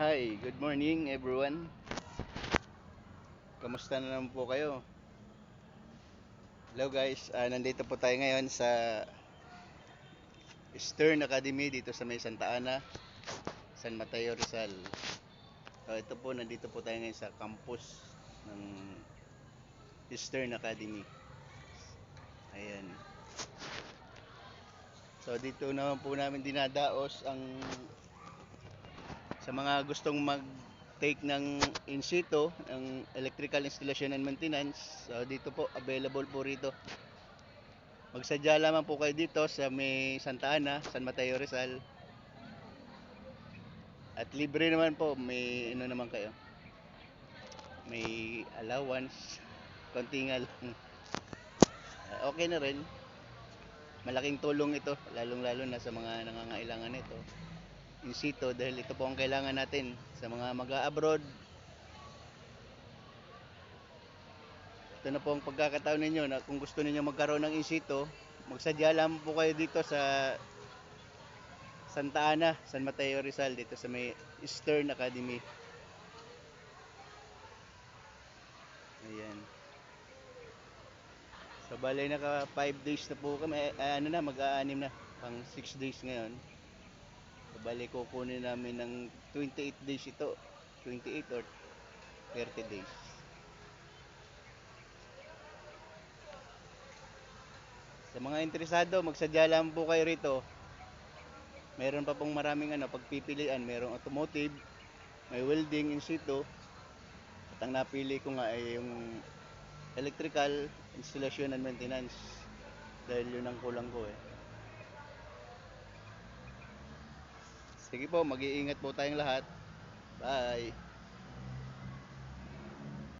Hi, good morning everyone. Kamusta na naman po kayo? Hello guys, nandito po tayo ngayon sa Stern Academy dito sa may Santa Ana, San Mateo, Rizal. So ito po, nandito po tayo ngayon sa campus ng Stern Academy. Ayan. So dito naman po namin dinadaos ang sa mga gustong mag-take ng in situ ng electrical installation and maintenance. So dito po available po rito. Magsadya lamang po kayo dito sa may Santa Ana, San Mateo, Rizal. At libre naman po, may ano naman kayo. May allowance, kontingal. Okay na rin. Malaking tulong ito, lalong-lalo na sa mga nangangailangan nito in situ, dahil ito po ang kailangan natin sa mga mag-a-abroad. Ito na po ang pagkakataon ninyo na kung gusto niyo magkaroon ng in situ, magsadya lang po kayo dito sa Santa Ana, San Mateo, Rizal, dito sa may Stern Academy. Ayan. So bale naka 5 days na po kami, mag-aanim na, pang 6 days ngayon. So bale kukunin namin ng 28 days ito, 28 or 30 days. Sa mga interesado, magsadya lang po kayo rito. Meron pa pong maraming pagpipilian, merong automotive, may welding in situ. At ang napili ko nga ay yung electrical installation and maintenance, dahil yun ang kulang ko eh. Sige po, mag-iingat po tayong lahat. Bye.